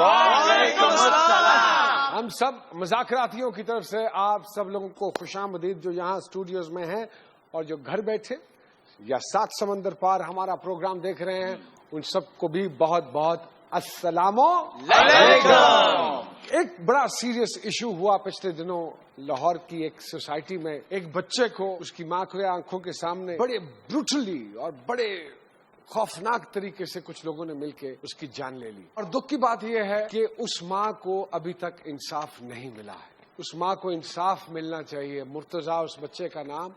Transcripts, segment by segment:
وعلیکم السلام. ہم سب مذاکراتیوں کی طرف سے آپ سب لوگوں کو خوش آمدید، جو یہاں اسٹوڈیوز میں ہیں اور جو گھر بیٹھے یا سات سمندر پار ہمارا پروگرام دیکھ رہے ہیں، ان سب کو بھی بہت بہت السلام علیکم. ایک بڑا سیریس ایشو ہوا پچھلے دنوں لاہور کی ایک سوسائٹی میں. ایک بچے کو اس کی ماں کی آنکھوں کے سامنے بڑے بروٹلی اور بڑے خوفناک طریقے سے کچھ لوگوں نے مل کے اس کی جان لے لی. اور دکھ کی بات یہ ہے کہ اس ماں کو ابھی تک انصاف نہیں ملا ہے. اس ماں کو انصاف ملنا چاہیے. مرتضیٰ اس بچے کا نام،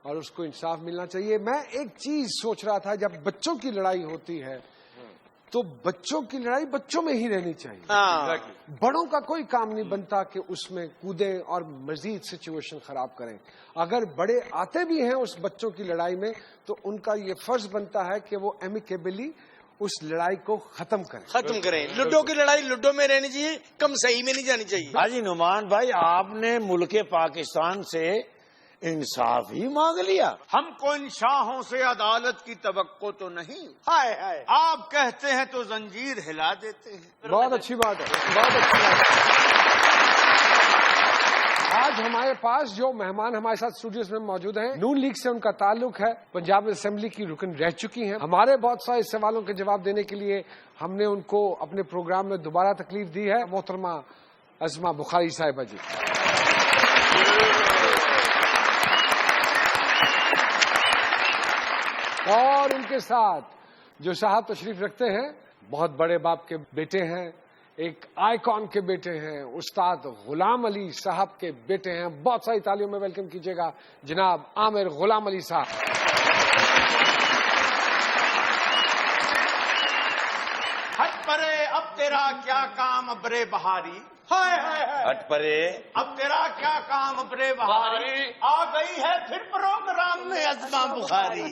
اور اس کو انصاف ملنا چاہیے. میں ایک چیز سوچ رہا تھا، جب بچوں کی لڑائی ہوتی ہے تو بچوں کی لڑائی بچوں میں ہی رہنی چاہیے. بڑوں کا کوئی کام نہیں بنتا کہ اس میں کودیں اور مزید سچویشن خراب کریں. اگر بڑے آتے بھی ہیں اس بچوں کی لڑائی میں تو ان کا یہ فرض بنتا ہے کہ وہ ایمیکیبلی اس لڑائی کو ختم کریں. لڈو کی لڑائی لڈو میں رہنی چاہیے، کم صحیح میں نہیں جانی چاہیے. حاجی نعمان بھائی، آپ نے ملک پاکستان سے انصاف ہی مانگ لیا. ہم کو ان شاہوں سے عدالت کی توقع تو نہیں. ہائے ہائے. آپ کہتے ہیں تو زنجیر ہلا دیتے ہیں. بہت اچھی بات ہے، بہت اچھی بات ہے. آج ہمارے پاس جو مہمان ہمارے ساتھ اسٹوڈیوز میں موجود ہیں، نون لیگ سے ان کا تعلق ہے، پنجاب اسمبلی کی رکن رہ چکی ہیں. ہمارے بہت سارے سوالوں کے جواب دینے کے لیے ہم نے ان کو اپنے پروگرام میں دوبارہ تکلیف دی ہے. محترمہ عظمہ بخاری صاحبہ جی. اور ان کے ساتھ جو صاحب تشریف رکھتے ہیں، بہت بڑے باپ کے بیٹے ہیں، ایک آئیکن کے بیٹے ہیں، استاد غلام علی صاحب کے بیٹے ہیں. بہت ساری تالیوں میں ویلکم کیجیے گا جناب عامر غلام علی صاحب. ہٹ پرے اب تیرا کیا کام ابرے بہاری. ہٹ پرے اب تیرا کیا کام ابرے بہاری. آ گئی ہے پھر پروگرام میں عظمہ بخاری.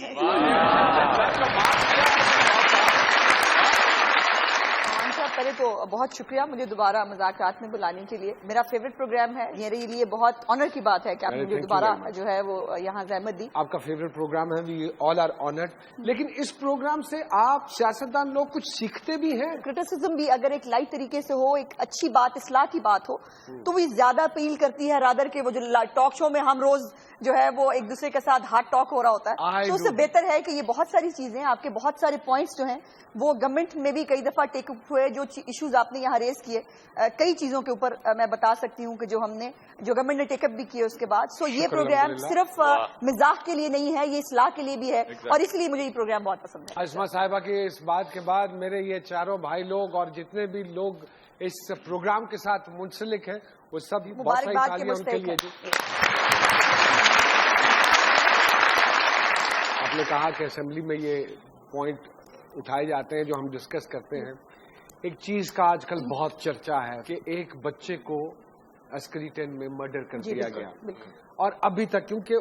پہلے تو بہت شکریہ مجھے دوبارہ مذاکرات میں بلانے کے لیے. میرا فیوریٹ پروگرام ہے، میرے لیے بہت آنر کی بات ہے کہ آپ نے مجھے دوبارہ جو ہے وہ یہاں زحمت دی. آپ کا فیوریٹ پروگرام ہے، وی آل آر آنرڈ. لیکن اس پروگرام سے آپ سیاستدان لوگ کچھ سیکھتے بھی ہیں. کرٹیسزم بھی اگر ایک لائٹ طریقے سے ہو، ایک اچھی بات، اصلاح کی بات ہو، تو وہ زیادہ اپیل کرتی ہے رادر کے وہ جو ٹاک شو میں ہم روز جو ہے وہ ایک دوسرے کے ساتھ ہارڈ ٹاک ہو رہا ہوتا ہے. تو اس سے بہتر ہے کہ یہ بہت ساری چیزیں، آپ کے بہت سارے پوائنٹس جو ہیں وہ گورنمنٹ میں بھی کئی دفعہ ٹیک اپ ہوئے. جو ایشوز آپ نے یہاں ریز کیے، کئی چیزوں کے اوپر میں بتا سکتی ہوں کہ جو ہم نے جو گورنمنٹ نے ٹیک اپ بھی کیے اس کے بعد. سو یہ پروگرام صرف مزاح کے لیے نہیں ہے، یہ اصلاح کے لیے بھی ہے، اور اس لیے مجھے یہ پروگرام بہت پسند ہے. عظمہ صاحبہ کی اس بات کے بعد میرے یہ چاروں بھائی لوگ اور جتنے بھی لوگ اس پروگرام کے ساتھ منسلک ہیں وہ سب بہت ساری تالیاں ان کے لیے. آپ نے کہا کہ اسمبلی میں یہ پوائنٹ اٹھائے جاتے ہیں جو ہم ڈسکس کرتے ہیں. ایک چیز کا آج کل بہت چرچا ہے کہ ایک بچے کو عسکری ٹینٹ میں مرڈر کر دیا گیا، اور ابھی تک کیونکہ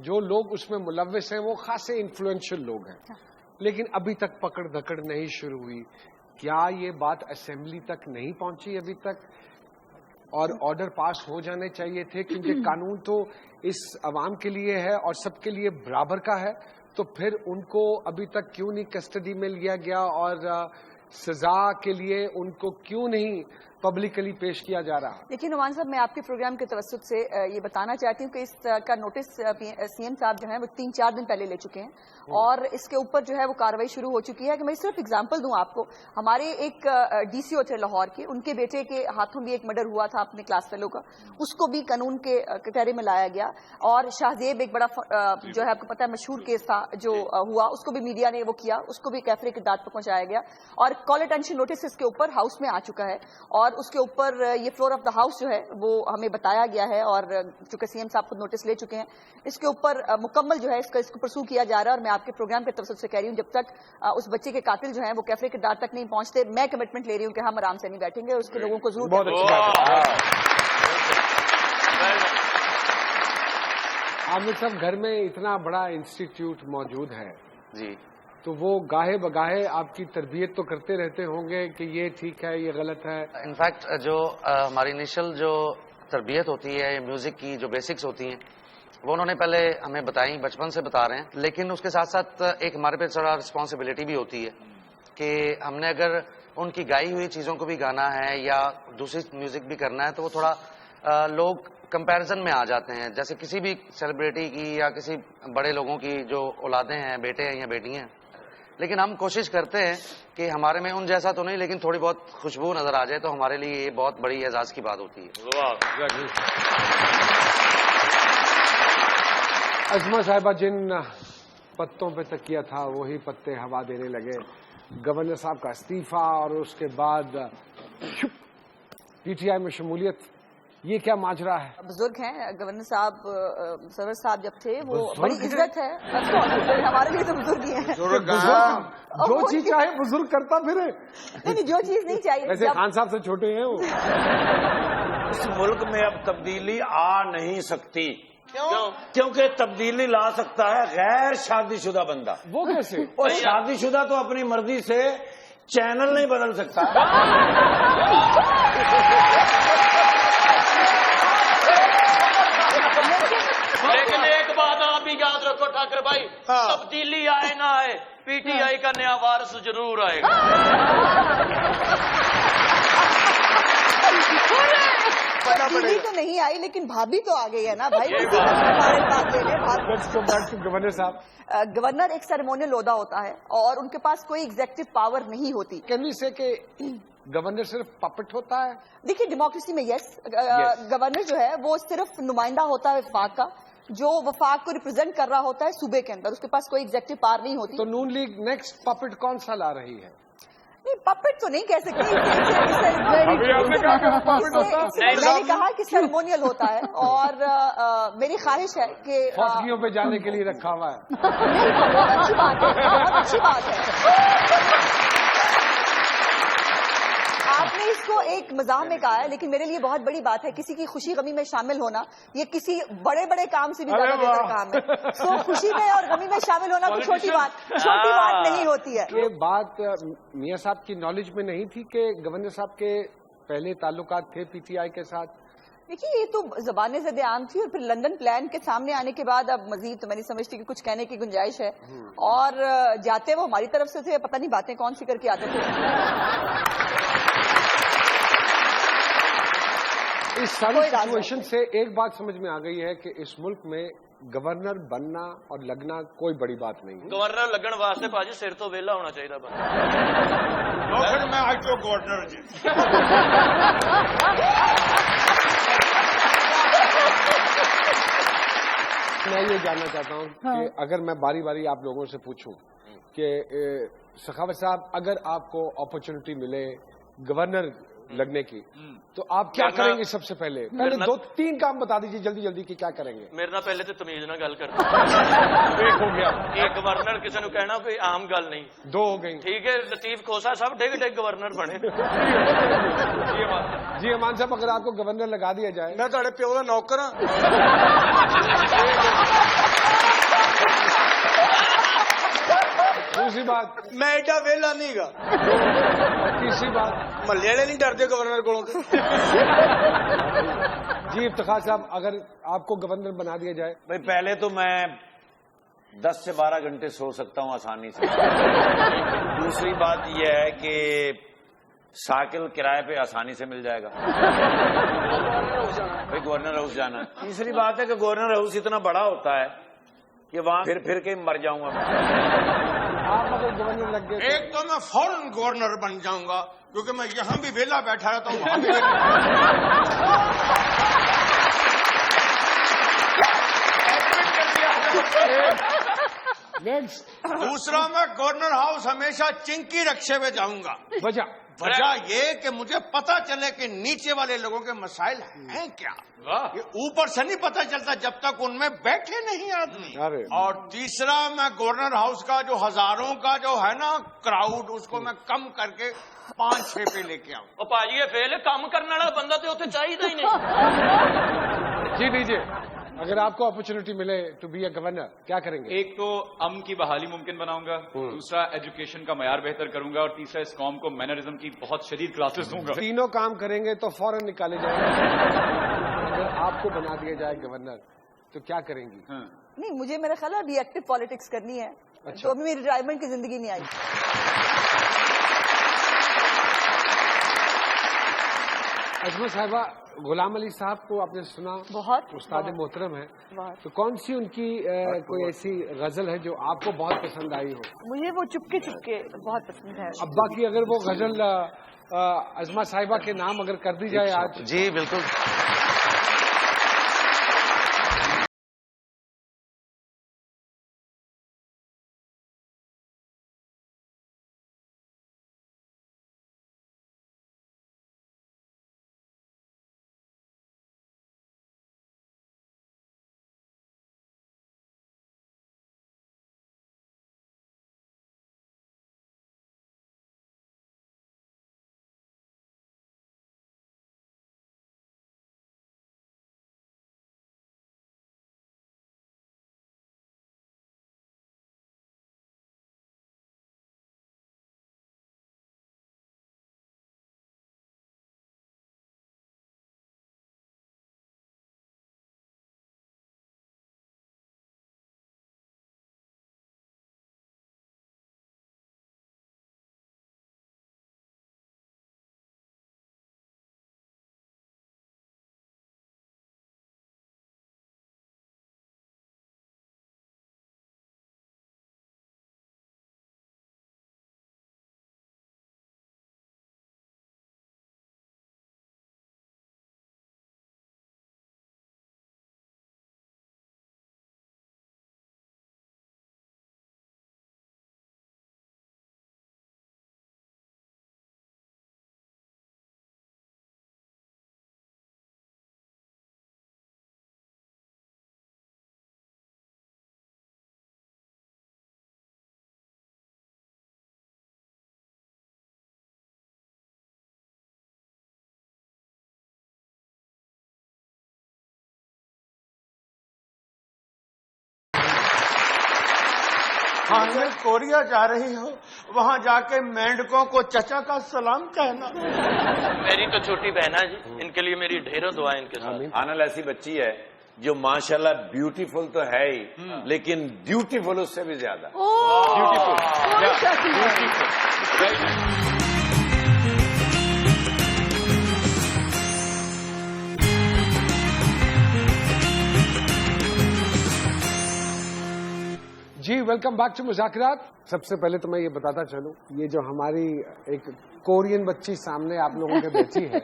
جو لوگ اس میں ملوث ہیں وہ خاصے انفلوئنشل لوگ ہیں، لیکن ابھی تک پکڑ دھکڑ نہیں شروع ہوئی. کیا یہ بات اسمبلی تک نہیں پہنچی ابھی تک؟ اور آرڈر پاس ہو جانے چاہیے تھے، کیونکہ قانون تو اس عوام کے لیے ہے اور سب کے لیے برابر کا ہے. تو پھر ان کو ابھی تک کیوں نہیں کسٹڈی میں لیا گیا، اور سزا کے لیے ان کو کیوں نہیں پبلکلی پیش کیا جا رہا؟ لیکن نعمان صاحب، میں آپ کے پروگرام کے توسط سے یہ بتانا چاہتی ہوں کہ اس کا نوٹس سی ایم صاحب جو ہیں وہ 3-4 دن پہلے لے چکے ہیں، اور اس کے اوپر جو ہے وہ کارروائی شروع ہو چکی ہے. کہ میں صرف اگزامپل دوں آپ کو، ہمارے ایک ڈی سی او تھے لاہور کے، ان کے بیٹے کے ہاتھوں بھی ایک مرڈر ہوا تھا اپنے کلاس فیلو کا، اس کو بھی قانون کے کٹہرے میں لایا گیا. اور شاہزیب ایک بڑا جو ہے آپ کو پتا ہے مشہور کیس تھا جو ہوا، اس کو بھی میڈیا نے وہ کیا، اس کو بھی کیفرے کی داد پر پہنچایا گیا، اور کال اٹینشن نوٹس اس کے اوپر ہاؤس میں آ چکا ہے. اور اس کے اوپر یہ فلور آف دا ہاؤس جو ہے وہ ہمیں بتایا گیا ہے، اور چونکہ سی ایم صاحب خود نوٹس لے چکے ہیں، اس کے اوپر مکمل جو ہے اس کو پرسو کیا جا رہا ہے. اور میں آپ کے پروگرام کے توسط سے کہہ رہی ہوں جب تک اس بچے کے قاتل جو ہیں وہ کیفرے کے دار تک نہیں پہنچتے، میں کمٹمنٹ لے رہی ہوں کہ ہم آرام سے نہیں بیٹھیں گے، اس کے لوگوں کو ضرور. بہت اچھی بات ہے. عامر صاحب، گھر میں اتنا بڑا انسٹیٹیوٹ موجود ہے جی، تو وہ گاہے بگاہے آپ کی تربیت تو کرتے رہتے ہوں گے کہ یہ ٹھیک ہے، یہ غلط ہے. انفیکٹ جو ہماری انیشل جو تربیت ہوتی ہے، میوزک کی جو بیسکس ہوتی ہیں وہ انہوں نے پہلے ہمیں بتائی، بچپن سے بتا رہے ہیں. لیکن اس کے ساتھ ساتھ ایک ہمارے پہ تھوڑا رسپانسبلٹی بھی ہوتی ہے کہ ہم نے اگر ان کی گائی ہوئی چیزوں کو بھی گانا ہے یا دوسری میوزک بھی کرنا ہے تو وہ تھوڑا لوگ کمپیرزن میں آ جاتے ہیں، جیسے کسی بھی سیلیبریٹی کی یا کسی بڑے لوگوں کی جو اولادیں ہیں، بیٹے ہیں یا بیٹیاں ہیں. لیکن ہم کوشش کرتے ہیں کہ ہمارے میں ان جیسا تو نہیں لیکن تھوڑی بہت خوشبو نظر آ جائے تو ہمارے لیے یہ بہت بڑی اعزاز کی بات ہوتی ہے. عظمہ صاحبہ، جن پتوں پہ تکیہ تھا وہی پتے ہوا دینے لگے. گورنر صاحب کا استعفی اور اس کے بعد پی ٹی آئی میں شمولیت، یہ کیا ماجرا ہے؟ بزرگ ہیں گورنر صاحب، سرور صاحب جب تھے وہ بڑی عزت ہے ہمارے لیے، تو بزرگ ہی ہیں. جو چیز چاہے بزرگ کرتا پھرے. نہیں، جو چیز نہیں چاہیے. ویسے خان صاحب سے چھوٹے ہیں وہ. اس ملک میں اب تبدیلی آ نہیں سکتی. کیونکہ تبدیلی لا سکتا ہے غیر شادی شدہ بندہ. وہ کیسے؟ اور شادی شدہ تو اپنی مرضی سے چینل نہیں بدل سکتا. لیکن ایک بات آپ بھی یاد رکھو ٹھاکر بھائی، تبدیلی آئے نہ آئے، پی ٹی آئی کا نیا وارث ضرور آئے گا. تبدیلی تو نہیں آئی لیکن بھابھی تو آ گئی ہے نا بھائی. ہمارے ساتھ لے لیں. گورنر صاحب، گورنر ایک سیریمونیل عہدہ ہوتا ہے اور ان کے پاس کوئی ایگزیکٹو پاور نہیں ہوتی. کین وی سے کہ گورنر صرف پپٹ ہوتا ہے؟ دیکھیے ڈیموکریسی میں یس، گورنر جو ہے وہ صرف نمائندہ ہوتا ہے وفاق کا، جو وفاق کو ریپرزینٹ کر رہا ہوتا ہے صوبے کے اندر، اس کے پاس کوئی ایگزیکٹو پاور نہیں ہوتی. تو نون لیگ نیکسٹ پپٹ کون سا لا رہی ہے؟ نہیں، پپٹ تو نہیں کہہ سکتے. میں نے کہا کہ سیریمونیل ہوتا ہے اور میری خواہش ہے کہ فوجیوں پہ جانے کے لیے رکھا ہوا ہے. بہت اچھی بات ہے، بہت اچھی بات ہے. آپ نے اس کو ایک مزاح میں کہا ہے لیکن میرے لیے بہت بڑی بات ہے. کسی کی خوشی غمی میں شامل ہونا یہ کسی بڑے بڑے کام سے بھی زیادہ بہتر کام ہے. تو خوشی میں اور غمی میں شامل ہونا کوئی چھوٹی بات نہیں ہوتی ہے. یہ بات میاں صاحب کی نالج میں نہیں تھی کہ گورنر صاحب کے پہلے تعلقات تھے پی ٹی آئی کے ساتھ؟ دیکھیے یہ تو زبان زد عام تھی اور پھر لندن پلان کے سامنے آنے کے بعد اب مزید تو میں نہیں سمجھتی کہ کچھ کہنے کی گنجائش ہے. اور جاتے وہ ہماری طرف سے تھے، پتہ نہیں باتیں کون سی کر کے آتے تھے. اس ساری سچویشن سے ایک بات سمجھ میں آ گئی ہے کہ اس ملک میں گورنر بننا اور لگنا کوئی بڑی بات نہیں ہے. گورنر لگن واسطے پاجی سر تو ویلا ہونا چاہیے. میں آج تو گورنر جی میں یہ جاننا چاہتا ہوں کہ اگر میں باری باری آپ لوگوں سے پوچھوں کہ سخاوت صاحب اگر آپ کو اپرچونٹی ملے گورنر لگنے کی تو آپ کیا کریں گے؟ سب سے پہلے 2-3 کام بتا دیجیے جلدی جلدی کہ کیا کریں گے. میرے نہ پہلے تو تمیز نہ گل کر. ایک ہو گیا. ایک گورنر کسی نے کہنا کوئی عام گل نہیں. 2 ہو گئی. ٹھیک ہے، لطیف کھوسا صاحب ڈگ ڈگ گورنر بنے. جی امان صاحب، اگر آپ کو گورنر لگا دیا جائے؟ میں تھوڑے پیو کا نوکر ہوں. دوسری بات، میں ایڈا ویلا نہیں گا. تیسری بات، محلے والے نہیں ڈرتے گورنر کو. جی افتخار صاحب، اگر آپ کو گورنر بنا دیا جائے؟ بھائی پہلے تو میں 10 سے 12 گھنٹے سو سکتا ہوں آسانی سے. دوسری بات یہ ہے کہ سائیکل کرائے پہ آسانی سے مل جائے گا. بھائی گورنر ہاؤس جانا. تیسری بات ہے کہ گورنر ہاؤس اتنا بڑا ہوتا ہے کہ وہاں پھر کے مر جاؤں گا. آپ اگر گورنر لگ گئے ایک تو میں فوراً گورنر بن جاؤں گا کیونکہ میں یہاں بھی ویلا بیٹھا رہتا ہوں وہاں بھی دوسرا میں گورنر ہاؤس ہمیشہ چنکی رکشے میں جاؤں گا. وجہ یہ کہ مجھے پتا چلے کہ نیچے والے لوگوں کے مسائل ہیں کیا. یہ اوپر سے نہیں پتا چلتا جب تک ان میں بیٹھے نہیں آدمی. اور تیسرا میں گورنر ہاؤس کا جو ہزاروں کا جو ہے نا کراؤڈ، اس کو میں کم کر کے 5-6 پہ لے کے آؤں. اور پاجی یہ فیل کام کرنے والا بندہ تو اتنے چاہیے ہی نہیں. جی دیجیے، اگر آپ کو اپرچونٹی ملے ٹو بی اے گورنر کیا کریں گے؟ ایک تو امن کی بحالی ممکن بناؤں گا، دوسرا ایجوکیشن کا معیار بہتر کروں گا، اور تیسرا اس قوم کو مینرزم کی بہت شدید کلاسز دوں گا. تینوں کام کریں گے تو فوراً نکالے جائیں گے. اگر آپ کو بنا دیا جائے گورنر تو کیا کریں گی؟ نہیں، مجھے میرا خیال ہے ابھی ایکٹیو پالیٹکس کرنی ہے. تو ابھی میری ریٹائرمنٹ کی زندگی نہیں آئی. अजमा साहिबा, गुलाम अली साहब को आपने सुना, बहुत उस्ताद मोहतरम है, बहुत। तो कौन सी उनकी कोई ऐसी गजल है जो आपको बहुत पसंद आई हो? मुझे वो चुपके चुपके बहुत पसंद है। अब बाकी अगर वो गजल अजमा साहिबा के नाम अगर कर दी जाए आज। जी बिल्कुल। हानिल कोरिया जा रही हो, वहाँ जाके मेंढकों को चचा का सलाम कहना। मेरी तो छोटी बहना जी, इनके लिए मेरी ढेरों दुआएं इनके साथ। आनल ऐसी बच्ची है जो माशाल्लाह ब्यूटीफुल तो है ही, लेकिन ब्यूटीफुल उससे भी ज्यादा। जी, वेलकम बैक टू मुज़ाकिरात। सबसे पहले तो मैं ये बताता चलूं, ये जो हमारी एक कोरियन बच्ची सामने आप लोगों के बैठी है,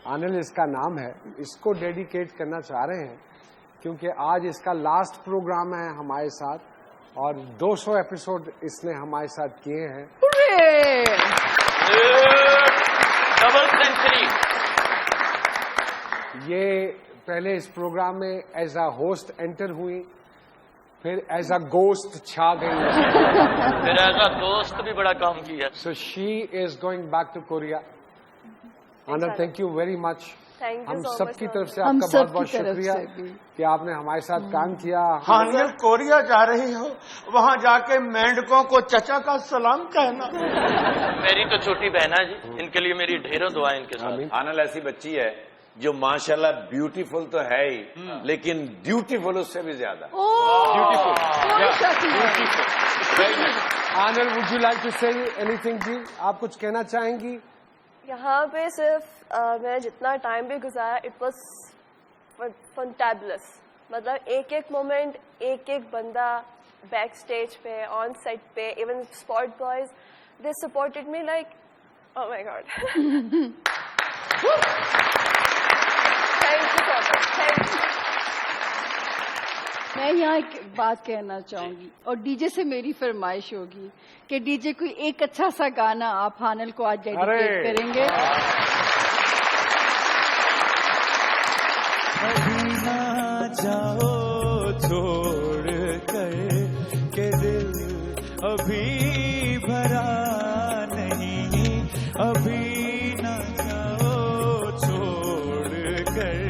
आनिल इसका नाम है, इसको डेडिकेट करना चाह रहे हैं क्योंकि आज इसका लास्ट प्रोग्राम है हमारे साथ और 200 एपिसोड इसने हमारे साथ किए हैं। Double century. ये पहले इस प्रोग्राम में एज अ होस्ट एंटर हुई, फिर एज अ गोस्ट छा गई, फिर एज अ दोस्त भी बड़ा काम किया। So she is going back to Korea. Anand, thank you very much. हम सब की तरफ से आपका बहुत बहुत शुक्रिया कि आपने हमारे साथ काम किया। हानिल कोरिया जा रही हो, वहाँ जाके मेंढकों को चचा का सलाम कहना। मेरी तो छोटी बहना जी, इनके लिए मेरी ढेरों दुआएं इनके साथ। आनल ऐसी बच्ची है जो माशाल्लाह ब्यूटीफुल तो है ही, लेकिन ब्यूटीफुल उससे भी ज्यादा। आनल, would you like to say anything ji? आप कुछ कहना चाहेंगी? यहाँ पे सिर्फ मैं जितना टाइम भी गुजारा, इट वाज फंटैबुलस। मतलब एक एक मोमेंट, एक एक बंदा बैक स्टेज पे, ऑन सेट पे, even spot boys, they supported me like oh my God. Thank you so much, thank you. मैं यहाँ एक बात कहना चाहूंगी और डीजे से मेरी फरमाइश होगी कि डीजे कोई एक अच्छा सा गाना आप हानिल को आज डेडिकेट करेंगे। कभी ना जाओ छोड़ कर के दिल अभी भरा नहीं, अभी ना जाओ छोड़ कर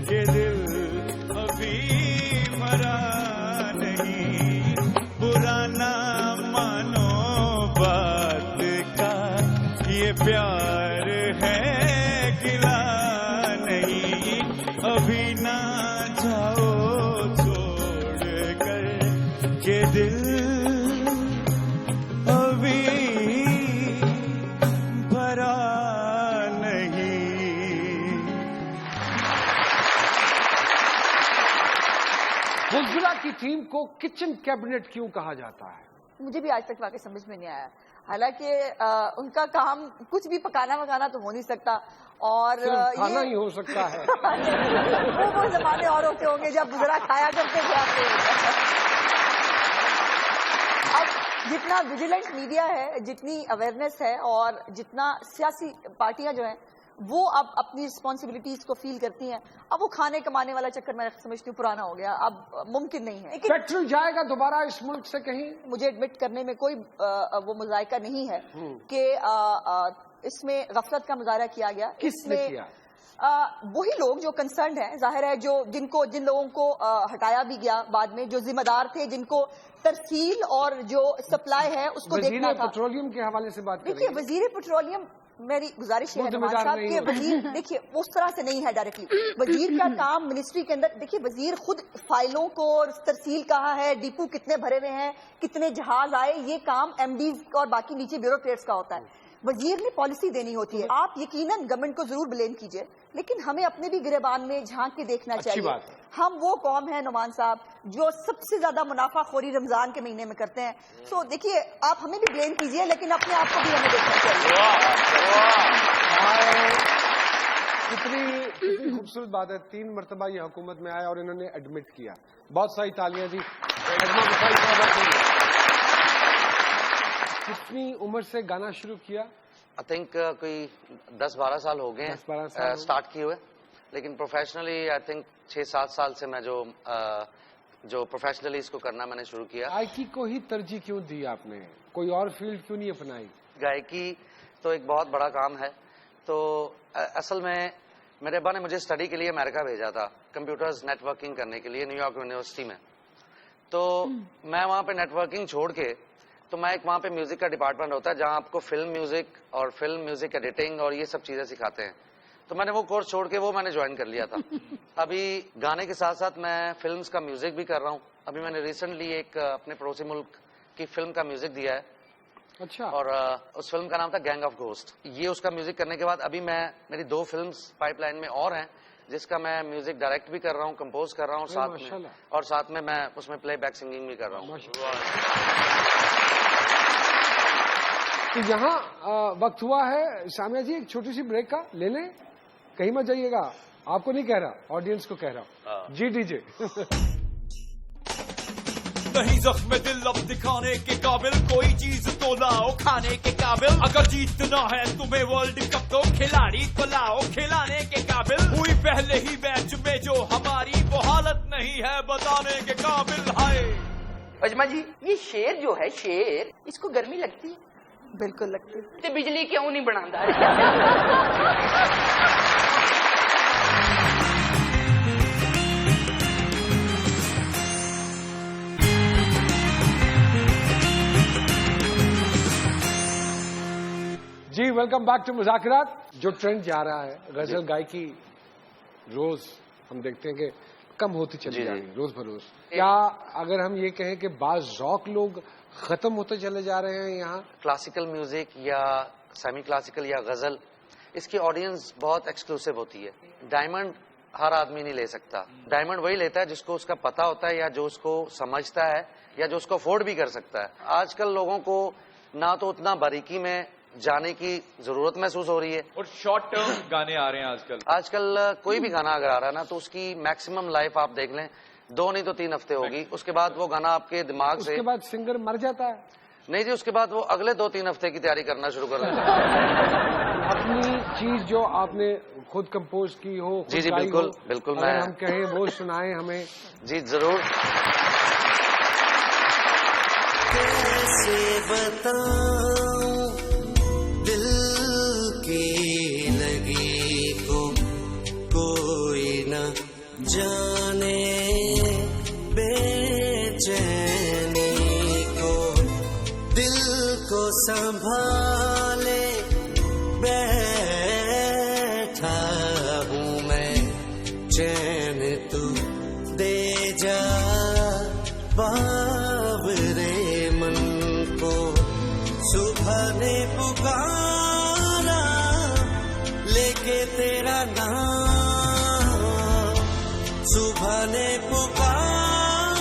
के दिल अभी भरा नहीं। पुराना मानो बात का ये प्यार है गिला नहीं, अभी ना जाओ छोड़ कर के दिल बुलबुला की टीम को किचन कैबिनेट क्यों कहा जाता है? मुझे भी आज तक वाकई समझ में नहीं आया। हालांकि उनका काम कुछ भी पकाना वकाना तो हो नहीं सकता, और खाना ही हो सकता है। वो जमाने और होते होंगे जब बुजुर्ग खाया करते थे। अब जितना विजिलेंस मीडिया है, जितनी अवेयरनेस है, और जितना सियासी पार्टियां जो हैं वो अब अपनी रिस्पॉन्सिबिलिटीज को फील करती हैं, अब वो खाने कमाने वाला चक्कर मैं समझती हूँ पुराना हो गया, अब मुमकिन नहीं है। पेट्रोल जाएगा दोबारा इस मुल्क से कहीं? मुझे एडमिट करने में कोई वो मुजायका नहीं है कि इसमें गफलत का मुजाहरा किया गया। किसने किया? वही लोग जो कंसर्न हैं, जाहिर है, जिन लोगों को हटाया भी गया बाद में, जो जिम्मेदार थे, जिनको तरसील और जो सप्लाई है उसको देखना था। पेट्रोलियम के हवाले से बात देखिए, वजीर पेट्रोलियम, मेरी गुजारिश है नवाज साहब के वजीर, देखिए उस तरह से नहीं है डायरेक्टली। वजीर का काम मिनिस्ट्री के अंदर, देखिए वजीर खुद फाइलों को तरसील कहाँ है, डिपो कितने भरे हुए हैं, कितने जहाज आए, ये काम एमडीज और बाकी नीचे ब्यूरोक्रेट्स का होता है। वजीर ने पॉलिसी देनी होती है। आप यकीनन गवर्नमेंट को जरूर ब्लेम कीजिए, लेकिन हमें अपने भी गिरेबान में झांक के देखना चाहिए। हम वो कौम है नुमान साहब जो सबसे ज्यादा मुनाफाखोरी रमजान के महीने में करते हैं। सो देखिए, आप हमें भी ब्लेम कीजिए, लेकिन अपने आप को भी हमें देखना चाहिए। कितनी खूबसूरत बात है, 3 मरतबा ये हुकूमत में आया और इन्होंने एडमिट किया। बहुत सारी तालियां जी। कितनी उम्र से गाना शुरू किया? आई थिंक कोई 10-12 साल हो गए हैं स्टार्ट किए हुए, लेकिन प्रोफेशनली आई थिंक 6-7 साल से मैं जो प्रोफेशनली इसको करना मैंने शुरू किया। गायकी को ही तरजीह क्यों दी आपने, कोई और फील्ड क्यों नहीं अपनाई? गायकी तो एक बहुत बड़ा काम है। तो असल में मेरे अब्बा ने मुझे स्टडी के लिए अमेरिका भेजा था, कंप्यूटर्स नेटवर्किंग करने के लिए न्यूयॉर्क यूनिवर्सिटी में। तो मैं वहाँ पे नेटवर्किंग छोड़ के, तो मैं एक वहाँ पे म्यूजिक का डिपार्टमेंट होता है जहाँ आपको फिल्म म्यूजिक और फिल्म म्यूजिक एडिटिंग और ये सब चीजें सिखाते हैं। तो मैंने वो कोर्स छोड़ के वो मैंने ज्वाइन कर लिया था। अभी गाने के साथ साथ मैं फिल्म्स का म्यूजिक भी कर रहा हूँ। अभी मैंने रिसेंटली एक अपने पड़ोसी मुल्क की फिल्म का म्यूजिक दिया है। अच्छा। और उस फिल्म का नाम था गैंग ऑफ घोस्ट। ये उसका म्यूजिक करने के बाद अभी मेरी 2 फिल्म्स पाइपलाइन में और हैं, जिसका मैं म्यूजिक डायरेक्ट भी कर रहा हूँ, कंपोज कर रहा हूँ साथ में मैं उसमें प्लेबैक सिंगिंग भी कर रहा हूँ। तो यहाँ वक्त हुआ है सामिया जी एक छोटी सी ब्रेक का, ले लें, कहीं मत जाइएगा। आपको नहीं कह रहा, ऑडियंस को कह रहा हूँ। जी डीजे। नहीं जख्म दिल अब दिखाने के काबिल, कोई चीज तो लाओ खाने के काबिल। अगर जीतना है तुम्हें वर्ल्ड कप तो खिलाड़ी को लाओ खिलाने के काबिल। हुई पहले ही मैच में जो हमारी वो हालत नहीं है बताने के काबिल। हाय अजमा जी, ये शेर जो है शेर, इसको गर्मी लगती है? बिल्कुल लगती है। तो बिजली क्यों नहीं बनाता? जी वेलकम बैक टू मुज़ाकिरात। जो ट्रेंड जा रहा है, गजल गायकी रोज हम देखते हैं कि कम होती चली जा रही है रोज बरोज। क्या अगर हम ये कहें कि बाज ज़ौक़ लोग खत्म होते चले जा रहे हैं? यहाँ क्लासिकल म्यूजिक या सेमी क्लासिकल या गजल, इसकी ऑडियंस बहुत एक्सक्लूसिव होती है। डायमंड हर आदमी नहीं ले सकता। डायमंड वही लेता है जिसको उसका पता होता है, या जो उसको समझता है, या जो उसको अफोर्ड भी कर सकता है। आजकल लोगों को ना तो उतना बारीकी में जाने की जरूरत महसूस हो रही है, और शॉर्ट टर्म गाने आ रहे हैं आजकल कोई भी गाना अगर आ रहा है ना, तो उसकी मैक्सिमम लाइफ आप देख लें 2 नहीं तो 3 हफ्ते होगी। उसके बाद वो गाना आपके दिमाग से, उसके बाद सिंगर मर जाता है। नहीं जी, उसके बाद वो अगले 2-3 हफ्ते की तैयारी करना शुरू कर देता है। अपनी चीज जो आपने खुद कंपोज की हो, जी जी बिल्कुल बिल्कुल, मैं हम कहें वो सुनाएं हमें। जी जरूर। कैसे बताऊं दिल की लगी को कोई न जाने, बेचैनी को दिल को संभाले बैठा हूँ मैं, चैन तू दे जा बाबरे मन को। सुबह ने पुकारा लेके तेरा नाम, सुबह ने पुकारा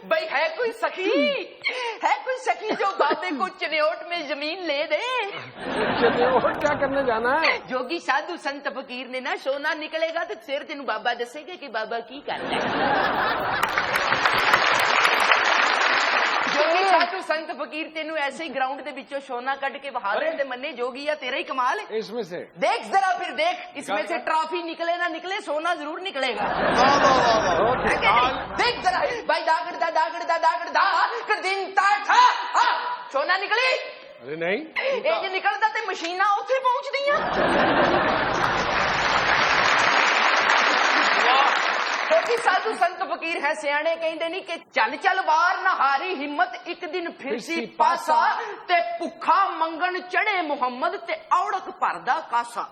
भाई है कोई सखी जो बाबे को चनेोट में जमीन ले दे? चनेोट क्या करने जाना है? जोगी साधु संत फकीर ने ना सोना निकलेगा तो फिर तेनू बाबा दसेगा कि बाबा की करना है। जोगी साधु संत फकीर तेनू ऐसे ही ग्राउंड दे विचों सोना कट के बहा दे ते मन्ने जोगी या तेरा ही कमाल है। इसमें से देख जरा फिर देख, इसमें से ट्रॉफी निकले ना निकले सोना जरूर निकलेगा। देख जरा भाई दागड़दा कर दिन था सोना निकली? अरे नहीं, ये निकलदा ते मशीना उत्थे पहुंच दियां। क्योंकि साधु संत फकीर है सियाने कहते नहीं कि चल चल वार नहारी हिम्मत एक दिन फिर सी पासा ते भुखा मंगन चढ़े मुहम्मद ते औड़क भरदा कासा।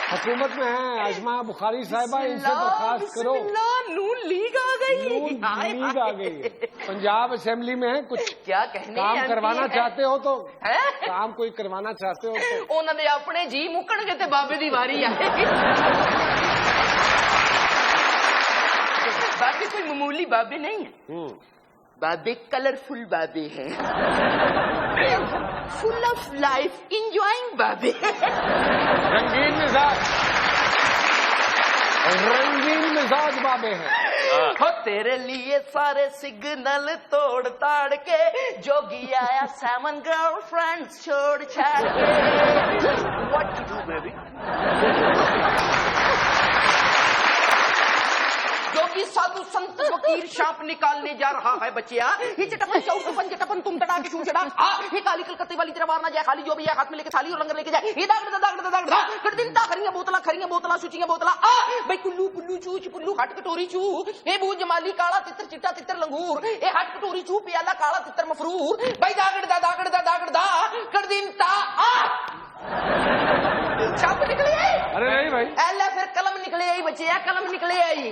हुकूमत में है आजमा बुखारी साहिबा, इनसे बर्खास्त करो। नून लीग आ गई, लीग आ गई। पंजाब असेंबली में है कुछ क्या कहने काम करवाना चाहते हो तो काम कोई करवाना चाहते हो तो उन्होंने अपने जी मुकणगे ते बाबे दी वारी आएगी। बाबे कोई मामूली बाबे नहीं है, बाबे कलरफुल बाबे हैं, फुल ऑफ लाइफ इंजॉइंग बाबे। रंगीन मिजाज बाबे हैं। हो तेरे लिए सारे सिग्नल तोड़ ताड़ के जोगी आया 7 गर्लफ्रेंड्स छोड़ छाड़ के। What to do baby? जोगी साधु संत फकीर शाप निकालने जा रहा है बच्चिया। ये चटपन चौक पंच टपन तुम तड़ा के छूछड़ा ये काली कलकत्ते वाली तरह मारना जाए खाली जो भी है हाथ में लेके थाली और लंगर लेके जाए। ये दाग कर दिन ता खरियां बोतला सूचियां बोतला भाई कुल्लू पुल्लू चूच पुल्लू हट कटोरी चू ए बू जमाली काला तितर चिट्टा तितर लंगूर ए हट कटोरी चू प्याला काला तितर मफरूर भाई दागड़दा कर दिन ता छाप निकले। अरे नहीं भाई, एला फिर कलम निकले आई बच्चे, कलम निकले आई।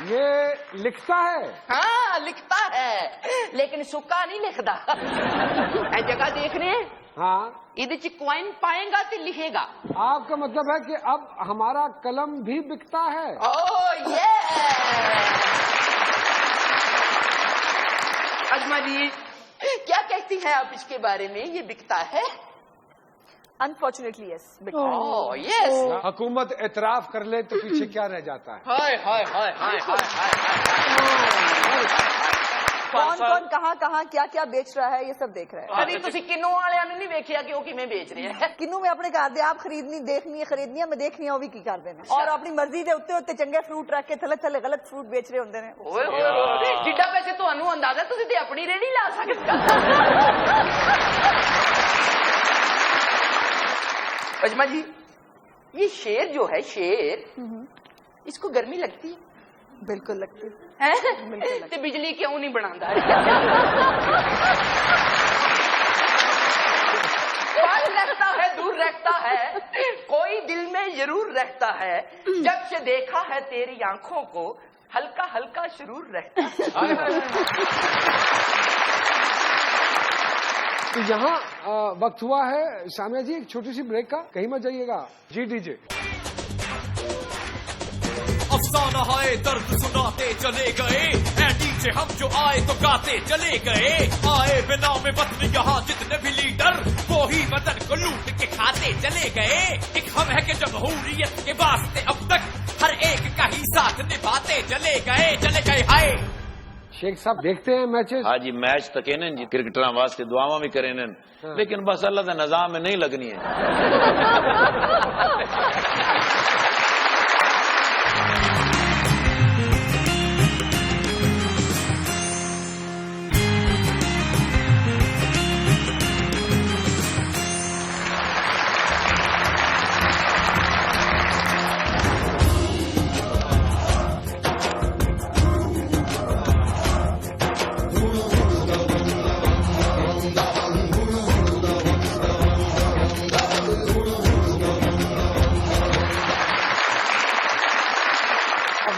ये लिखता है? हाँ लिखता है, लेकिन सुक्का नहीं लिखता। जगह देख रहे हैं? हाँ। इधर च क्वाइन पाएगा तो लिखेगा। आपका मतलब है कि अब हमारा कलम भी बिकता है? ओह ये अजमा जी क्या कहती हैं आप इसके बारे में, ये बिकता है? Unfortunately yes. Oh yes. हुकूमत एतराफ कर ले तो पीछे क्या रह जाता है? हाय हाय हाय हाय कौन कौन कहाँ क्या क्या बेच रहा है ये सब देख रहे हैं। अरे तुसी किन्नू वालियां ने नहीं देखिया कि वो किवें बेच रहे हैं। किन्नू में अपने घर दे आप खरीदनी खरीदनी है मैं देखनी है वो भी की कर देने और अपनी मर्जी दे उत्ते चंगे फ्रूट रख के थले थले गलत फ्रूट बेच रहे होंदे ने। ओए होए जिड्डा पैसे तुहानू अंदाजा तुसी ते अपनी रेड़ी ला सकदे। अजमा जी ये शेर जो है शेर इसको गर्मी लगती है? बिल्कुल लगती है। तो बिजली क्यों नहीं बनाता? पास रहता है दूर रहता है कोई दिल में जरूर रहता है जब से देखा है तेरी आंखों को हल्का हल्का शुरूर रहता है। तो यहाँ वक्त हुआ है सामिया जी एक छोटी सी ब्रेक का, कहीं मत जाइएगा। जी डीजे। अफसाना है दर्द सुनाते चले गए, डीजे हम जो आए तो गाते चले गए। आए बिना में वतन यहाँ जितने भी लीडर वो ही वतन को लूट के खाते चले गए। एक हम है कि जमहूरियत के वास्ते अब तक हर एक का ही साथ निभाते चले गए हाय। शेख साहब देखते हैं मैचेस? हाँ जी मैच तो कहने जी क्रिकेटर वास्ते दुआवा भी करें लेकिन बस अल्लाह के निजाम में नहीं लगनी है।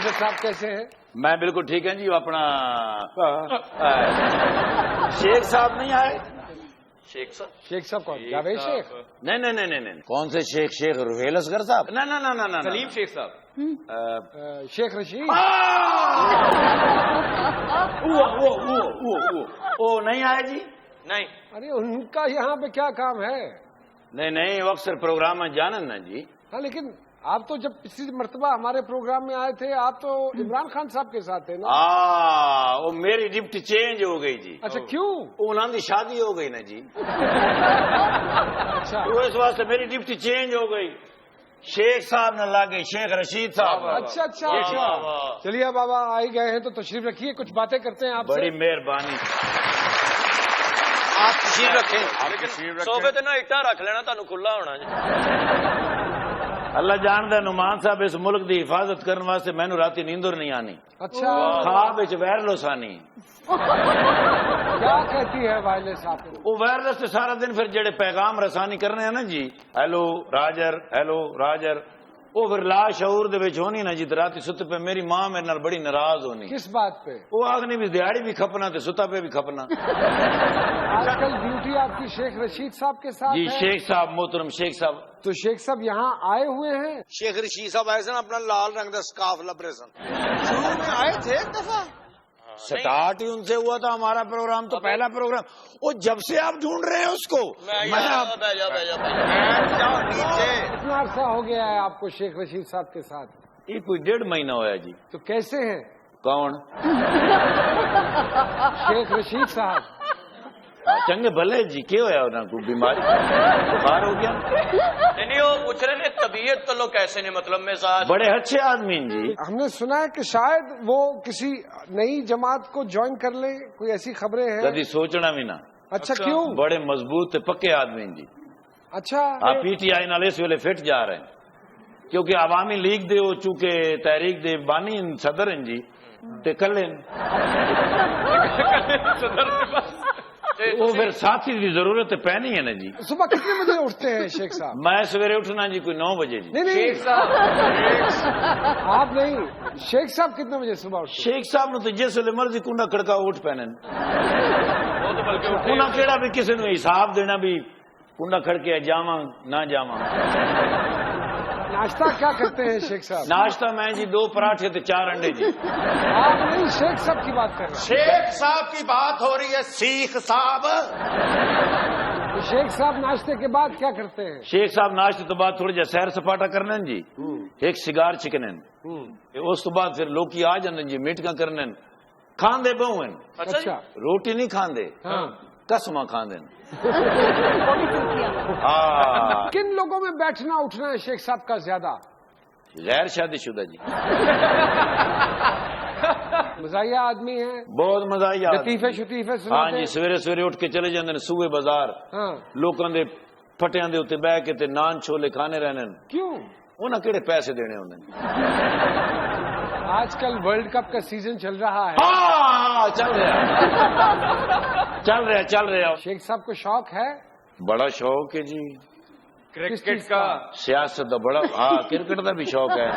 साहब कैसे हैं? मैं बिल्कुल ठीक है जी। अपना शेख साहब नहीं आए? शेख साहब कौन? जावेद शेख? नहीं, कौन से शेख रुहेल असगर साहब? ना सलीम शेख साहब। शेख रशीद? वो नहीं आए जी? नहीं। अरे उनका यहाँ पे क्या काम है? नहीं, वो अक्सर प्रोग्राम में जानन ना जी। हाँ, लेकिन आप तो जब पिछली मर्तबा हमारे प्रोग्राम में आए थे, आप तो इमरान खान साहब के साथ थे ना? वो मेरी डिप्टी चेंज हो गई जी। अच्छा, क्यों? उन्होंने शादी हो गई ना जी। अच्छा, वो इस वास्ते मेरी डिप्टी चेंज हो गई। शेख साहब न लागे, शेख रशीद साहब। अच्छा। चलिए बाबा आ ही गए हैं तो तशरीफ रखिए, कुछ बातें करते हैं आपसे। बड़ी मेहरबानी। आप तशरीफ रखें, लेकिन सोफे ते ना इट्टा रख लेना, तुहानू खुला होना जी। अल्लाह जानदा नुमान साहब इस मुल्क की हिफाजत करने वास्ते मैनू राती नींदर नहीं आनी। अच्छा, ख्वाब विच वायरलेस आनी। क्या कहती है वायरलेस साहब? वो वायरलेस से सारा दिन फिर जेड़े पैगाम रसानी करने हैं ना जी, हेलो राजर, वो फिर लाशऊर दे विच होनी ना जी। राती सुत पे मेरी मां मेरे नाल बड़ी नाराज होनी। किस बात पे? वो आखनी भी दिहाड़ी भी खपना ते सुता पे भी खपना। आजकल ड्यूटी आपकी शेख रशीद साहब के साथ जी है? शेख साहब, मोहतरम शेख साहब। तो शेख साहब यहाँ आए हुए हैं? शेख रशीद साहब आए थे ना, अपना लाल रंग का स्कार्फ लबरे सन। शुरू में आए थे एक दफा, स्टार्ट ही उनसे हुआ था हमारा प्रोग्राम, तो पहला प्रोग्राम। वो जब से आप ढूंढ रहे हैं उसको। नीचे कितना अर्सा हो गया है आपको शेख रशीद साहब के साथ? ये कोई 1.5 महीना होया जी। तो कैसे हैं कौन? शेख रशीद साहब? चंगे भले जी, क्या होया उन्हें? कोई बीमारी, बुखार हो गया? नहीं, वो पूछ रहे ने तबीयत तो लोग कैसे ने, मतलब मिजाज? बड़े अच्छे आदमी जी। हमने सुना है कि शायद वो किसी नई जमात को ज्वाइन कर ले, कोई ऐसी खबरें हैं? कभी सोचना भी ना। अच्छा, क्यों? बड़े मजबूत पक्के आदमी जी। अच्छा, आप PTI नाल इस वेले फिट जा रहे हैं, क्योंकि अवामी लीग दे वो चूंकि तहरीक दे बानी सदर हैं जी, ते कल वो फिर साथी की जरूरत पैनी है ना जी। सुबह कितने बजे उठते हैं शेख साहब? मैं सवेरे उठना जी कोई 9 बजे जी। नहीं, शेख साहब आप नहीं, शेख साहब कितने बजे सुबह उठते? शेख साहब ने तो जिस वेले मर्जी कुंडा खड़का उठ पैने। कुंडा केड़ा भी किसी ने हिसाब देना भी कुंडा खड़के जावा ना जावा। नाश्ता क्या करते हैं शेख साहब? नाश्ता मैं जी 2 पराठे ते 4 अंडे जी। आप नहीं, शेख साहब की बात कर रहे हैं। शेख साहब की बात हो रही है, सीख साहब। तो शेख साहब नाश्ते के बाद क्या करते हैं? शेख साहब नाश्ते तो बाद थोड़ा जा सैर सपाटा करने जी, एक सिगार छिकने, उस तो बाद फिर लोग आ जाने जी, मीटिंग करने, खांदे बहुन। अच्छा, रोटी नहीं खांदे, कसमा खांदे। किन लोगों में बैठना उठना है शेख साहब का ज्यादा? गैर शादीशुदा जी। मजाया आदमी है, बहुत मजाया। लतीफे शतीफे सुनाते? हाँ जी, सवेरे सवेरे उठ के चले जाते सूबे बाजार, लोगों के फटियां दे उत्ते बह के ते नान छोले खाने रहने। क्यों? उन्हें केड़े पैसे देने होंगे? आजकल वर्ल्ड कप का सीजन चल रहा है। हाँ, चल रहा। शेख साहब को शौक है? बड़ा शौक है जी, क्रिकेट का, सियासत का बड़ा। हाँ, क्रिकेट का भी शौक है।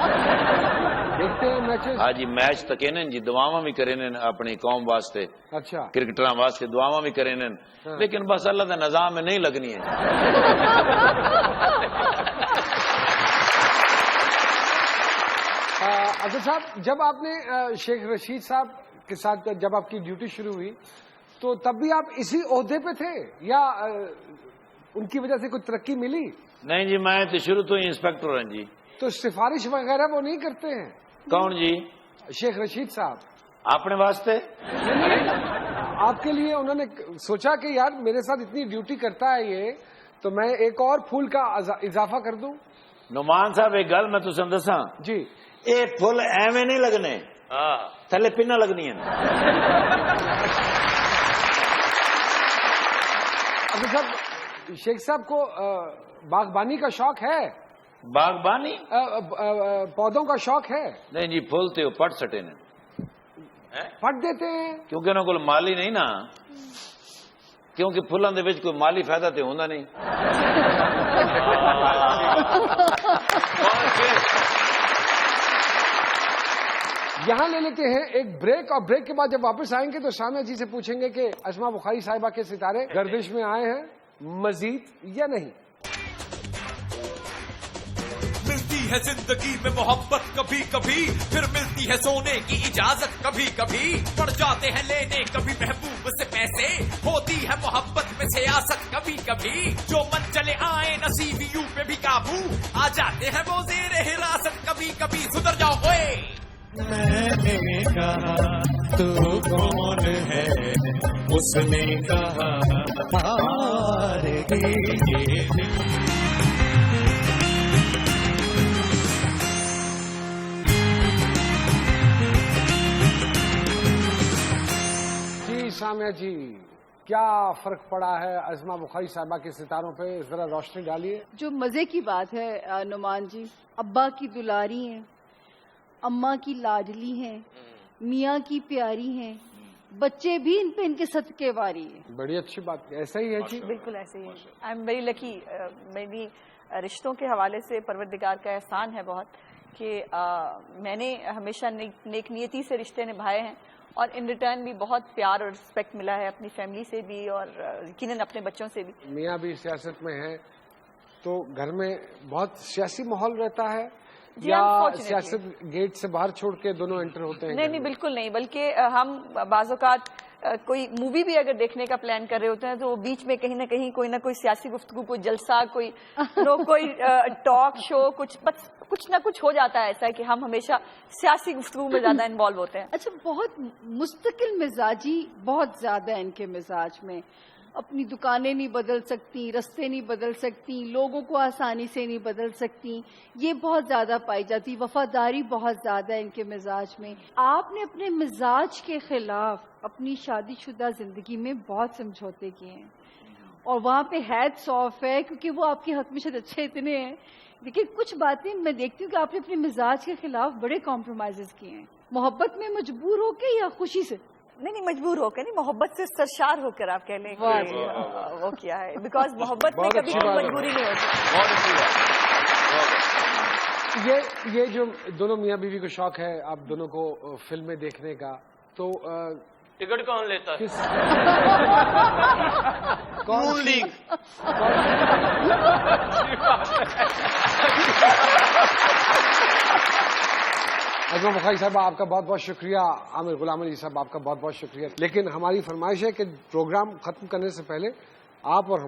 देखते हैं मैचेस? हाँ जी, मैच तो कहने जी, दुआवा भी करे अपनी कौम वास्ते। अच्छा, क्रिकेटर वास्ते दुआवा भी करे, लेकिन बस अल्लाह का निजाम में नहीं लगनी है। अच्छा साहब, जब आपने शेख रशीद साहब के साथ जब आपकी ड्यूटी शुरू हुई तो तब भी आप इसी ओहदे पे थे या उनकी वजह से कोई तरक्की मिली? नहीं जी, मैं तो शुरू तो ही इंस्पेक्टर हूँ जी। तो सिफारिश वगैरह वो नहीं करते हैं? कौन जी? शेख रशीद साहब। अपने वास्ते? आपके लिए उन्होंने सोचा कि यार मेरे साथ इतनी ड्यूटी करता है ये, तो मैं एक और फूल का इजाफा कर दूं? नुमान साहब एक गल मैं तुम दसा जी, ये फुल एवं नहीं लगने, थले पिना लगनी है। अभी साहब, शेख साहब को बागबानी का शौक है? बागबानी? पौधों का शौक है? नहीं जी, फूल तो पट सटे ने, पट देते हैं क्योंकि उन्होंने कोई माली नहीं ना, क्योंकि फुलों के कोई माली फायदा तो होता नहीं। यहाँ ले लेते हैं एक ब्रेक, और ब्रेक के बाद जब वापस आएंगे तो सामिया जी से पूछेंगे कि अस्मा बुखारी साहिबा के सितारे गर्दिश में आए हैं मजीद या नहीं। मिलती है जिंदगी में मोहब्बत कभी कभी, फिर मिलती है सोने की इजाजत कभी कभी, पड़ जाते हैं लेने कभी महबूब से पैसे, होती है मोहब्बत में सियासत कभी कभी, जो मन चले आए नसीब यूं पे भी काबू, आ जाते हैं वो ज़ेरे हिरासत कभी कभी। सुधर जाओ ओए। मैंने कहा तू कौन है, उसने कहा हार गई। सामिया जी, क्या फर्क पड़ा है अज़मा बुखारी साहिबा के सितारों पे, जरा रोशनी डालिए। जो मजे की बात है नुमान जी, अब्बा की दुलारी हैं, अम्मा की लाडली हैं, मियाँ की प्यारी हैं, बच्चे भी इन पे इनके सदके वारी हैं। बड़ी अच्छी बात, ऐसा ही है जी। बिल्कुल ऐसे ही है। I am very lucky. मेरी रिश्तों के हवाले से परवरदिगार का एहसान है बहुत कि मैंने हमेशा नेक नियति से रिश्ते निभाए हैं और इन रिटर्न भी बहुत प्यार और रिस्पेक्ट मिला है अपनी फैमिली से भी और यकीनन अपने बच्चों से भी। मियाँ भी सियासत में है तो घर में बहुत सियासी माहौल रहता है या सियासत गेट से बाहर छोड़ के दोनों एंटर होते हैं? नहीं, बल्कुल नहीं, बल्कि हम बाज़-औक़ात कोई मूवी भी अगर देखने का प्लान कर रहे होते हैं तो बीच में कहीं ना कोई सियासी गुफ्तगू, कोई जलसा, कोई टॉक शो, कुछ ना कुछ हो जाता है ऐसा कि हम हमेशा सियासी गुफ्तगू में ज्यादा इन्वॉल्व होते हैं। अच्छा, बहुत मुस्तकिल मिजाजी बहुत ज्यादा है इनके मिजाज में। अपनी दुकानें नहीं बदल सकती, रास्ते नहीं बदल सकती, लोगों को आसानी से नहीं बदल सकती, ये बहुत ज्यादा पाई जाती। वफादारी बहुत ज्यादा है इनके मिजाज में। आपने अपने मिजाज के खिलाफ अपनी शादीशुदा जिंदगी में बहुत समझौते किए हैं और वहाँ पे हैट्स ऑफ है क्योंकि वो आपके हक में शायद अच्छे इतने हैं, लेकिन कुछ बातें मैं देखती हूँ कि आपने अपने मिजाज के खिलाफ बड़े कॉम्प्रोमाइजेस किए हैं। मोहब्बत में मजबूर होके या खुशी से? नहीं, मजबूर होकर नहीं, मोहब्बत से सरशार होकर आप कह लें वो किया है, बिकॉज मोहब्बत में कभी कोई मजबूरी नहीं होती। बहुत अच्छी बात। ये जो दोनों मियाँ बीवी को शौक है आप दोनों को फिल्में देखने का, तो टिकट कौन लेता है? कौन लीग? अज़मा बुखारी साहब आपका बहुत बहुत शुक्रिया, आमिर गुलाम अली साहब आपका बहुत बहुत शुक्रिया। लेकिन हमारी फरमाइश है कि प्रोग्राम खत्म करने से पहले आप और